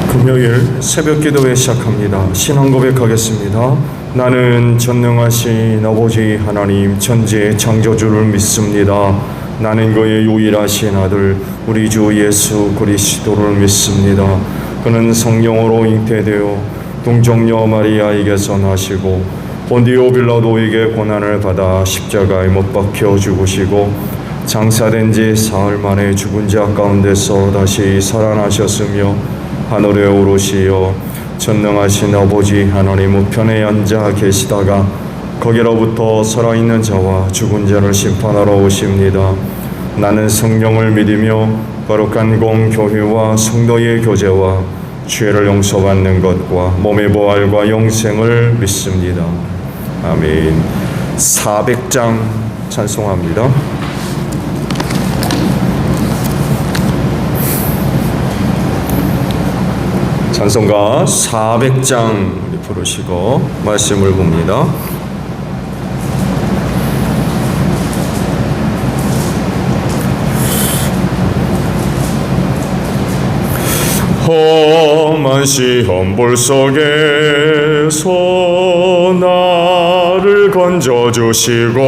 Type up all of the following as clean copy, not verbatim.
금요일 새벽 기도회 시작합니다. 신앙 고백하겠습니다. 나는 전능하신 아버지 하나님 천지의 창조주를 믿습니다. 나는 그의 유일하신 아들 우리 주 예수 그리스도를 믿습니다. 그는 성령으로 잉태되어 동정녀 마리아에게서 나시고 본디오 빌라도에게 고난을 받아 십자가에 못 박혀 죽으시고 장사된 지 사흘 만에 죽은 자 가운데서 다시 살아나셨으며 하늘에 오르시어 전능하신 아버지 하나님 우편에 앉아 계시다가 거기로부터 살아있는 자와 죽은 자를 심판하러 오십니다. 나는 성령을 믿으며 거룩한 공교회와 성도의 교제와 죄를 용서받는 것과 몸의 부활과 영생을 믿습니다. 아멘. 400장 찬송합니다. 찬송가 400장 부르시고 말씀을 봅니다. 험한 시험불 속에서 나를 건져주시고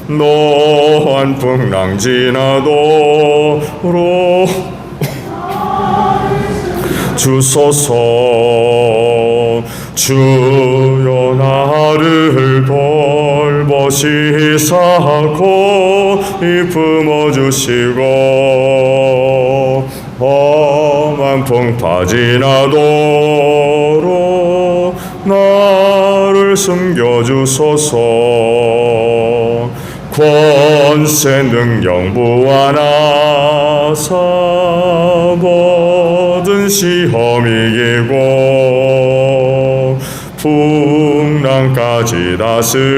노한 풍랑 지나도록 주소서. 주여 나를 돌보시사 고이 품어주시고 험한 풍파 지나도록 나를 숨겨주소서. 권세 능력 무한하사 모든 시험 이기고 풍랑까지 다스리는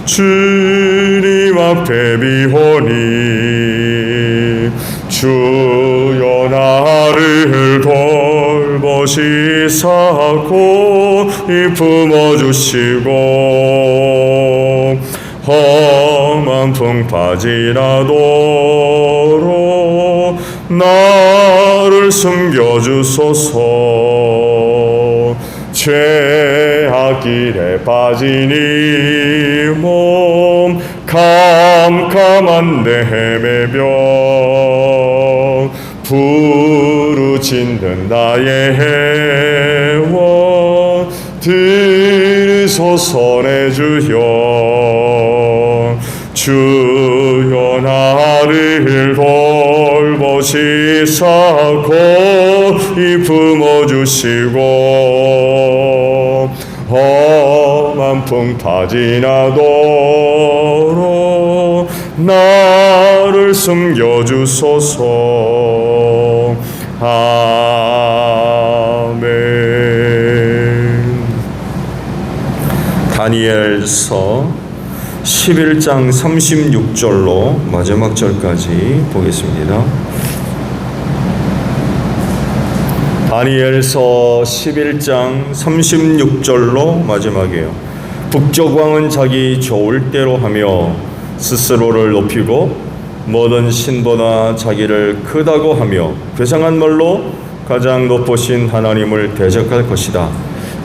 주님 앞에 비호니 주여 나를 돌보시사 고이 품어주시고 험한 풍파 지나도록 나를 숨겨주소서. 죄악 길에 빠진 이 몸 캄캄한데 헤매며 부르짖는 나의 해원 들으소서 내 주여. 주여 나를 돌보시사 고이 품어주시고 험한 풍파 지나도록 나를 숨겨주소서. 아멘. 다니엘서 11장 36절로 마지막 절까지 보겠습니다. 다니엘서 11장 36절로 마지막이에요. 북쪽 왕은 자기 좋을 대로 하며 스스로를 높이고 모든 신보다 자기를 크다고 하며 괴상한 말로 가장 높으신 하나님을 대적할 것이다.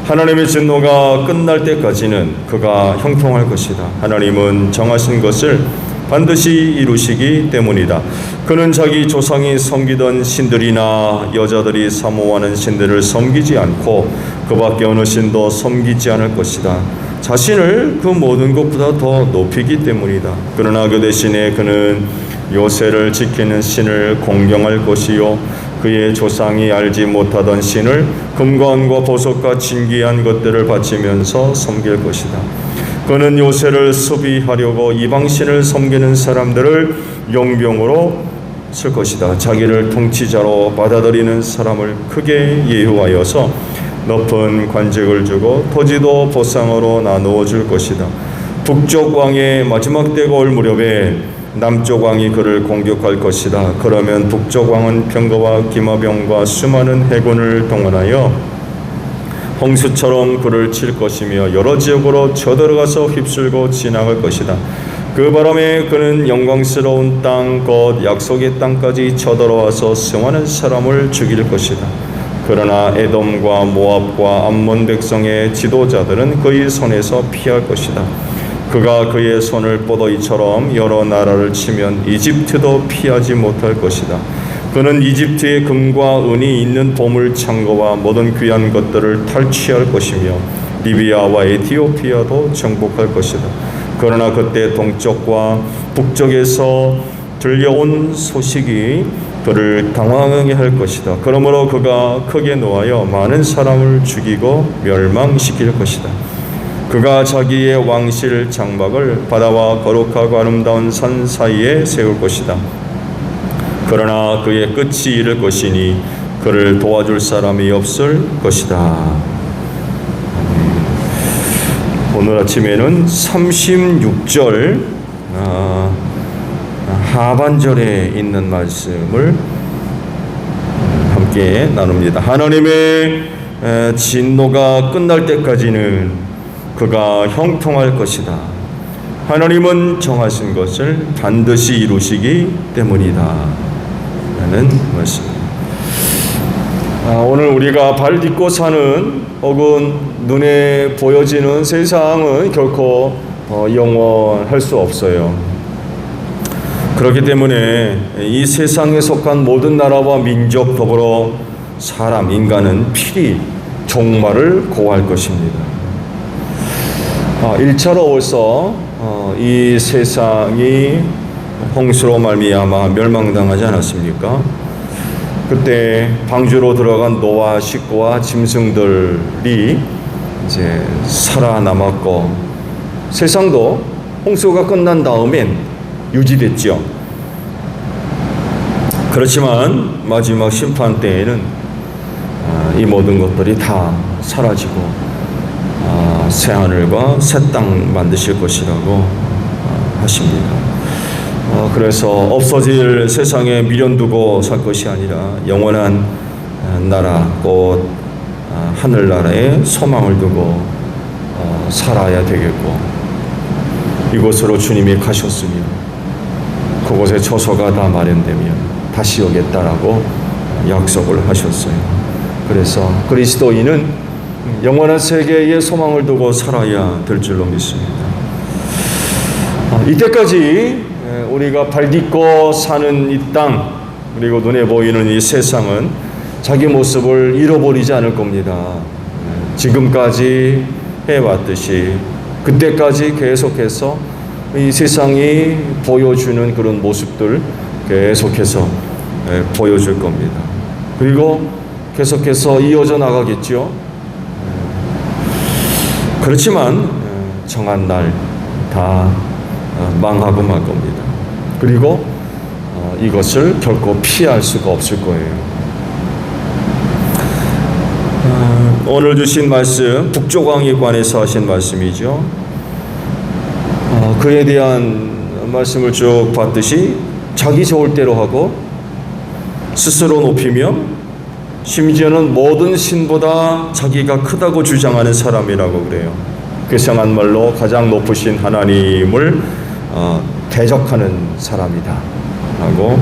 하나님의 진노가 끝날 때까지는 그가 형통할 것이다. 하나님은 정하신 것을 반드시 이루시기 때문이다. 그는 자기 조상이 섬기던 신들이나 여자들이 사모하는 신들을 섬기지 않고 그 밖에 어느 신도 섬기지 않을 것이다. 자신을 그 모든 것보다 더 높이기 때문이다. 그러나 그 대신에 그는 요새를 지키는 신을 공경할 것이요 그의 조상이 알지 못하던 신을 금과 은과 보석과 진귀한 것들을 바치면서 섬길 것이다. 그는 요새를 수비하려고 이방신을 섬기는 사람들을 용병으로 쓸 것이다. 자기를 통치자로 받아들이는 사람을 크게 예우하여서 높은 관직을 주고 토지도 보상으로 나누어 줄 것이다. 북쪽 왕의 마지막 때가 올 무렵에 남쪽 왕이 그를 공격할 것이다. 그러면 북쪽 왕은 병거와 기마병과 수많은 해군을 동원하여 홍수처럼 그를 칠 것이며 여러 지역으로 쳐들어가서 휩쓸고 지나갈 것이다. 그 바람에 그는 영광스러운 땅 곧 약속의 땅까지 쳐들어와서 수많은 사람을 죽일 것이다. 그러나 에돔과 모압과 암몬 백성의 지도자들은 그의 손에서 피할 것이다. 그가 그의 손을 뽀더이처럼 여러 나라를 치면 이집트도 피하지 못할 것이다. 그는 이집트의 금과 은이 있는 보물 창고와 모든 귀한 것들을 탈취할 것이며 리비아와 에티오피아도 정복할 것이다. 그러나 그때 동쪽과 북쪽에서 들려온 소식이 그를 당황하게 할 것이다. 그러므로 그가 크게 노하여 많은 사람을 죽이고 멸망시킬 것이다. 그가 자기의 왕실 장막을 바다와 거룩하고 아름다운 산 사이에 세울 것이다. 그러나 그의 끝이 이를 것이니 그를 도와줄 사람이 없을 것이다. 오늘 아침에는 36절 하반절에 있는 말씀을 함께 나눕니다. 하나님의 진노가 끝날 때까지는 그가 형통할 것이다. 하나님은 정하신 것을 반드시 이루시기 때문이다. 라는 말씀입니다. 오늘 우리가 발 딛고 사는 혹은 눈에 보여지는 세상은 결코 영원할 수 없어요. 그렇기 때문에 이 세상에 속한 모든 나라와 민족 더불어 사람, 인간은 필히 종말을 고할 것입니다. 1차로 벌써 이 세상이 홍수로 말미암아 멸망당하지 않았습니까? 그때 방주로 들어간 노아 식구와 짐승들이 이제 살아남았고 세상도 홍수가 끝난 다음엔 유지됐죠. 그렇지만 마지막 심판 때에는 이 모든 것들이 다 사라지고 새 하늘과 새 땅 만드실 것이라고 하십니다. 그래서 없어질 세상에 미련 두고 살 것이 아니라 영원한 나라 곧 하늘나라에 소망을 두고 살아야 되겠고 이곳으로 주님이 가셨으며 그곳에 처소가 다 마련되면 다시 오겠다라고 약속을 하셨어요. 그래서 그리스도인은 영원한 세계에 소망을 두고 살아야 될 줄로 믿습니다. 이때까지 우리가 발딛고 사는 이 땅 그리고 눈에 보이는 이 세상은 자기 모습을 잃어버리지 않을 겁니다. 지금까지 해왔듯이 그때까지 계속해서 이 세상이 보여주는 그런 모습들 계속해서 보여줄 겁니다. 그리고 계속해서 이어져 나가겠죠. 그렇지만 정한 날 다 망하고 말 겁니다. 그리고 이것을 결코 피할 수가 없을 거예요. 오늘 주신 말씀 북조왕에 관해서 하신 말씀이죠. 그에 대한 말씀을 쭉 봤듯이 자기 좋을 대로 하고 스스로 높이며 심지어는 모든 신보다 자기가 크다고 주장하는 사람이라고 그래요. 괴상한 말로 가장 높으신 하나님을 대적하는 사람이다 라고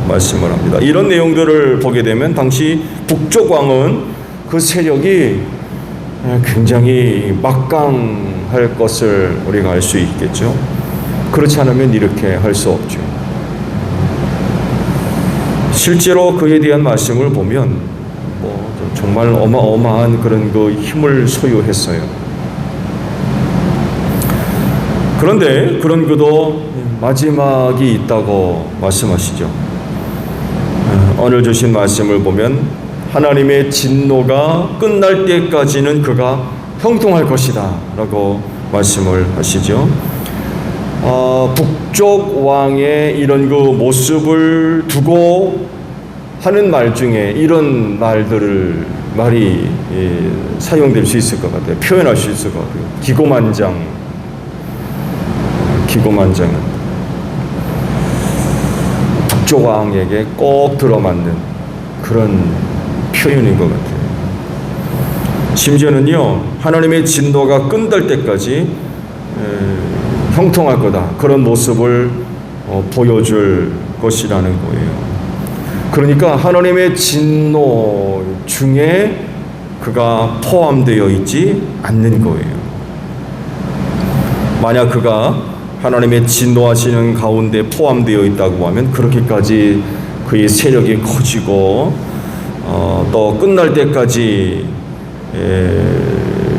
말씀을 합니다. 이런 내용들을 보게 되면 당시 북쪽 왕은 그 세력이 굉장히 막강할 것을 우리가 알 수 있겠죠. 그렇지 않으면 이렇게 할 수 없죠. 실제로 그에 대한 말씀을 보면 정말 어마어마한 그런 그 힘을 소유했어요. 그런데 그런 그도 마지막이 있다고 말씀하시죠. 오늘 주신 말씀을 보면 하나님의 진노가 끝날 때까지는 그가 형통할 것이다 라고 말씀을 하시죠. 북쪽 왕의 이런 그 모습을 두고 하는 말 중에 이런 말이 사용될 수 있을 것 같아요. 표현할 수 있을 것 같아요. 기고만장은 북쪽 왕에게 꼭 들어맞는 그런 표현인 것 같아요. 심지어는요, 하나님의 진노가 끝날 때까지 형통할 거다. 그런 모습을 보여줄 것이라는 거예요. 그러니까 하나님의 진노 중에 그가 포함되어 있지 않는 거예요. 만약 그가 하나님의 진노하시는 가운데 포함되어 있다고 하면 그렇게까지 그의 세력이 커지고 또 끝날 때까지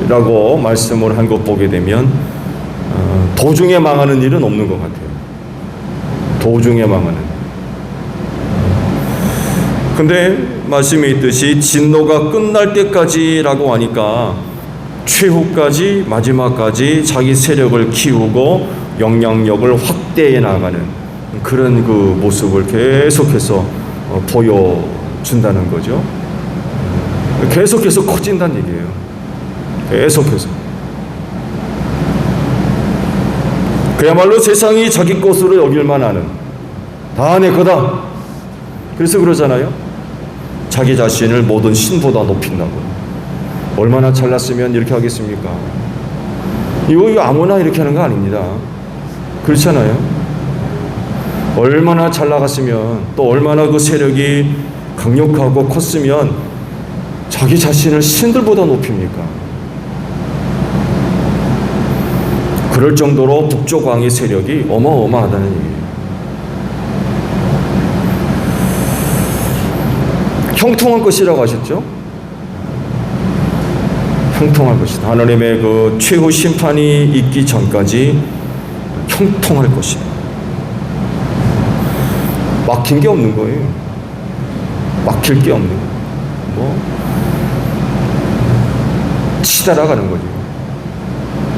라고 말씀을 한 것 보게 되면 도중에 망하는 일은 없는 것 같아요. 도중에 망하는. 근데 말씀에 있듯이 진노가 끝날 때까지라고 하니까 최후까지 마지막까지 자기 세력을 키우고 영향력을 확대해 나가는 그런 그 모습을 계속해서 보여준다는 거죠. 계속해서 커진다는 얘기예요. 계속해서. 그야말로 세상이 자기 것으로 여길만 하는, 다 내 거다. 그래서 그러잖아요. 자기 자신을 모든 신보다 높인다고. 얼마나 잘났으면 이렇게 하겠습니까? 이거 아무나 이렇게 하는 거 아닙니다. 그렇잖아요. 얼마나 잘 나갔으면, 또 얼마나 그 세력이 강력하고 컸으면 자기 자신을 신들보다 높입니까? 그럴 정도로 북쪽 왕의 세력이 어마어마하다는 얘기예요. 형통할 것이라고 하셨죠? 형통할 것이다. 하나님의 그 최후 심판이 있기 전까지 형통할 것이다. 막힌 게 없는 거예요. 막힐 게 없는 거예요. 치달아가는 거죠.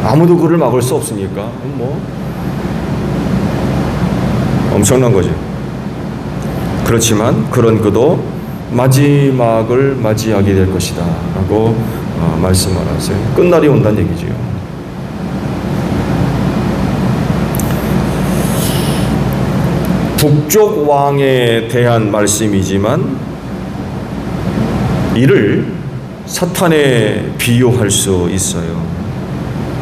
아무도 그를 막을 수 없으니까 엄청난 거죠. 그렇지만 그런 그도 마지막을 맞이하게 될 것이다 라고 말씀을 하세요. 끝날이 온다는 얘기죠. 북쪽 왕에 대한 말씀이지만 이를 사탄에 비유할 수 있어요.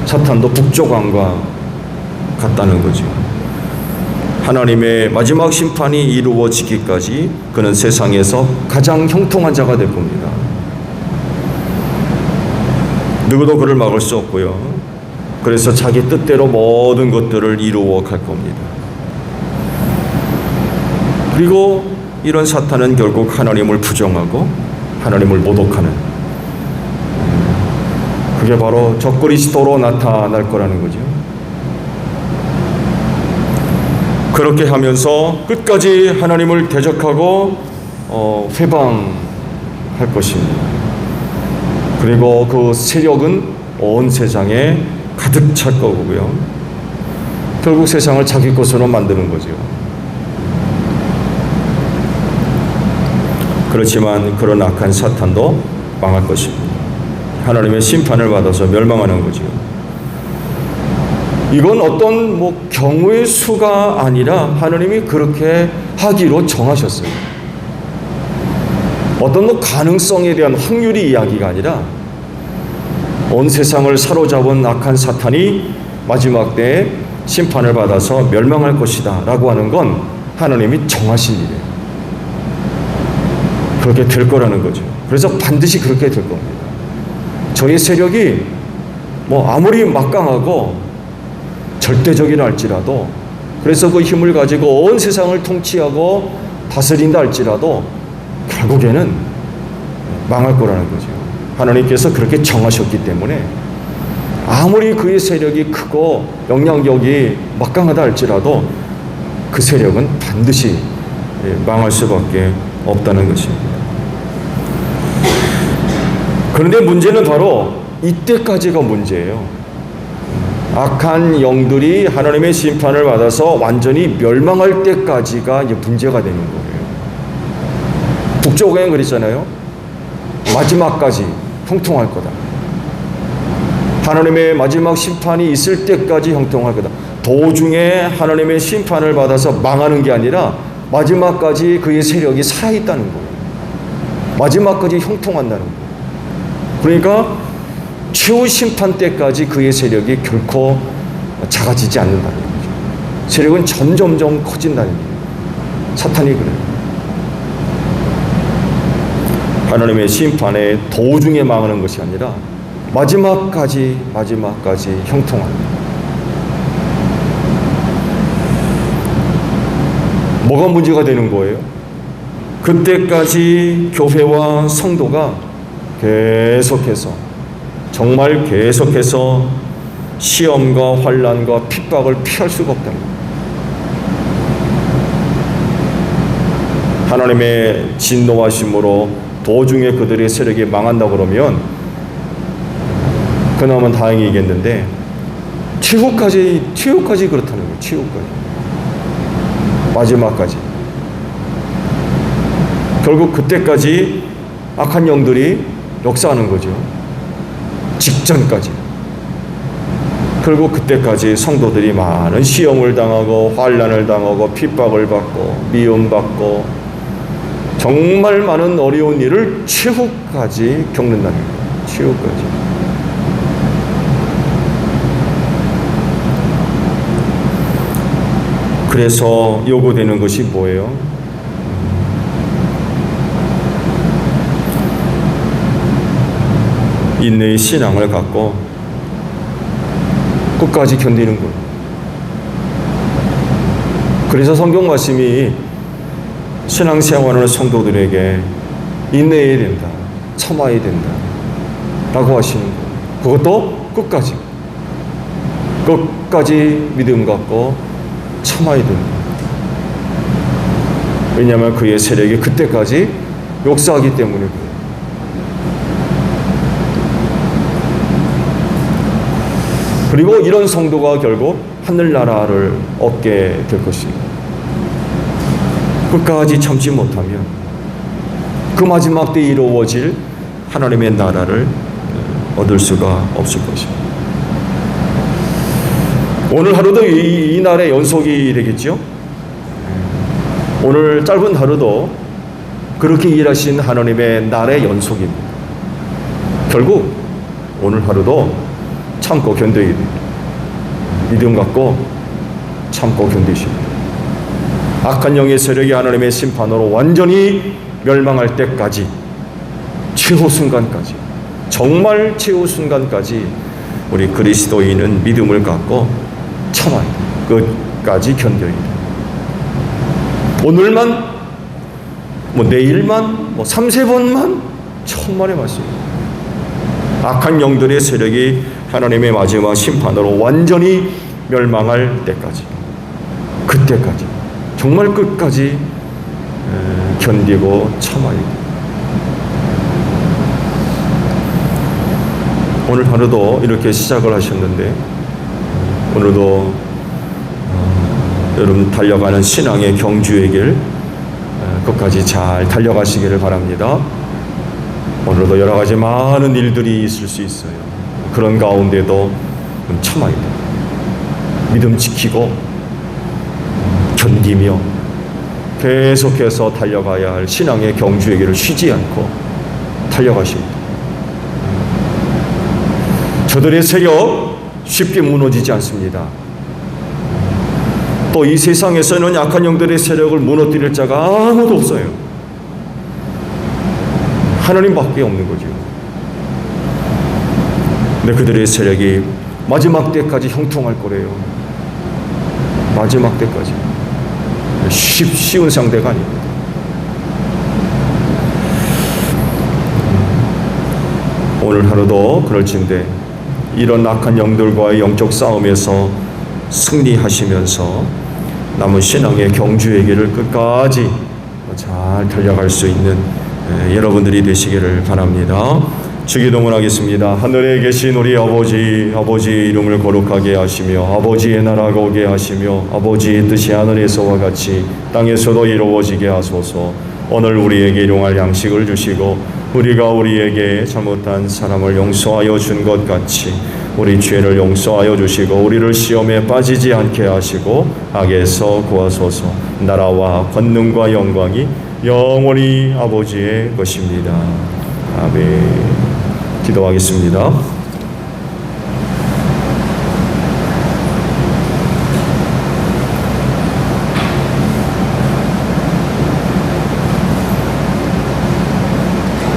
사탄도 북쪽 왕과 같다는 거죠. 하나님의 마지막 심판이 이루어지기까지 그는 세상에서 가장 형통한 자가 될 겁니다. 누구도 그를 막을 수 없고요. 그래서 자기 뜻대로 모든 것들을 이루어 갈 겁니다. 그리고 이런 사탄은 결국 하나님을 부정하고 하나님을 모독하는, 그게 바로 적그리스도로 나타날 거라는 거죠. 그렇게 하면서 끝까지 하나님을 대적하고 회방할 것입니다. 그리고 그 세력은 온 세상에 가득 찰 거고요. 결국 세상을 자기 것으로 만드는 거죠. 그렇지만 그런 악한 사탄도 망할 것입니다. 하나님의 심판을 받아서 멸망하는 거죠. 이건 어떤 경우의 수가 아니라 하나님이 그렇게 하기로 정하셨어요. 어떤 가능성에 대한 확률이 이야기가 아니라 온 세상을 사로잡은 악한 사탄이 마지막 때에 심판을 받아서 멸망할 것이다 라고 하는 건 하나님이 정하신 일이에요. 그렇게 될 거라는 거죠. 그래서 반드시 그렇게 될 겁니다. 저희 세력이 아무리 막강하고 절대적이라 할지라도, 그래서 그 힘을 가지고 온 세상을 통치하고 다스린다 할지라도 결국에는 망할 거라는 거죠. 하나님께서 그렇게 정하셨기 때문에 아무리 그의 세력이 크고 영향력이 막강하다 할지라도 그 세력은 반드시 망할 수밖에 없다는 것입니다. 그런데 문제는 바로 이때까지가 문제예요. 악한 영들이 하나님의 심판을 받아서 완전히 멸망할 때까지가 이제 문제가 되는 거예요. 북쪽엔 그랬잖아요. 마지막까지 형통할 거다. 하나님의 마지막 심판이 있을 때까지 형통할 거다. 도중에 하나님의 심판을 받아서 망하는 게 아니라 마지막까지 그의 세력이 살아있다는 거예요. 마지막까지 형통한다는 거예요. 그러니까 최후 심판 때까지 그의 세력이 결코 작아지지 않는다는 거죠. 세력은 점점점 커진다는 거예요. 사탄이 그래요. 하나님의 심판의 도중에 망하는 것이 아니라 마지막까지 형통합니다. 뭐가 문제가 되는 거예요? 그때까지 교회와 성도가 정말 계속해서 시험과 환난과 핍박을 피할 수가 없다는 거예요. 하나님의 진노하심으로 도중에 그들의 세력이 망한다 그러면 그나마 다행이겠는데 최후까지 그렇다는 거예요. 최후까지, 마지막까지. 결국 그때까지 악한 영들이 역사하는 거죠. 직전까지. 결국 그때까지 성도들이 많은 시험을 당하고 환난을 당하고 핍박을 받고 미움받고 정말 많은 어려운 일을 최후까지 겪는다는 거예요. 최후까지. 그래서 요구되는 것이 뭐예요? 인내의 신앙을 갖고 끝까지 견디는 거예요. 그래서 성경 말씀이 신앙생활하는 성도들에게 인내해야 된다, 참아야 된다 라고 하시는 거예요. 그것도 끝까지 믿음 갖고 참아야 된다. 왜냐하면 그의 세력이 그때까지 역사하기 때문에 그래요. 그리고 이런 성도가 결국 하늘나라를 얻게 될 것입니다. 끝까지 참지 못하면 그 마지막 때 이루어질 하나님의 나라를 얻을 수가 없을 것입니다. 오늘 하루도 이 날의 연속이 되겠죠. 오늘 짧은 하루도 그렇게 일하신 하나님의 날의 연속입니다. 결국 오늘 하루도 참고 견뎌야 됩니다. 믿음 갖고 참고 견디십니다. 악한 영의 세력이 하나님의 심판으로 완전히 멸망할 때까지, 최후 순간까지, 정말 최후 순간까지 우리 그리스도인은 믿음을 갖고 참아야 돼요. 끝까지 견뎌야 돼요. 오늘만, 내일만, 3-4번만 천만의 말씀입니다. 악한 영들의 세력이 하나님의 마지막 심판으로 완전히 멸망할 때까지, 그때까지 정말 끝까지 견디고 참아야 돼요. 오늘 하루도 이렇게 시작을 하셨는데 오늘도 여러분 달려가는 신앙의 경주의 길 끝까지 잘 달려가시기를 바랍니다. 오늘도 여러 가지 많은 일들이 있을 수 있어요. 그런 가운데도 참아야 돼요. 믿음 지키고 견디며 계속해서 달려가야 할 신앙의 경주의 길을 쉬지 않고 달려가십니다. 저들의 세력 쉽게 무너지지 않습니다. 또 이 세상에서는 약한 영들의 세력을 무너뜨릴 자가 아무도 없어요. 하나님밖에 없는 거죠. 근데 그들의 세력이 마지막 때까지 형통할 거래요. 마지막 때까지. 쉬운 상대가 아닙니다. 오늘 하루도 그럴진데 이런 악한 영들과의 영적 싸움에서 승리하시면서 남은 신앙의 경주의 길을 끝까지 잘 달려갈 수 있는 여러분들이 되시기를 바랍니다. 주기도문 하겠습니다. 하늘에 계신 우리 아버지, 아버지의 이름을 거룩하게 하시며 아버지의 나라가 오게 하시며 아버지의 뜻이 하늘에서와 같이 땅에서도 이루어지게 하소서. 오늘 우리에게 일용할 양식을 주시고 우리가 우리에게 잘못한 사람을 용서하여 준 것 같이 우리 죄를 용서하여 주시고 우리를 시험에 빠지지 않게 하시고 악에서 구하소서. 나라와 권능과 영광이 영원히 아버지의 것입니다. 아멘. 기도하겠습니다.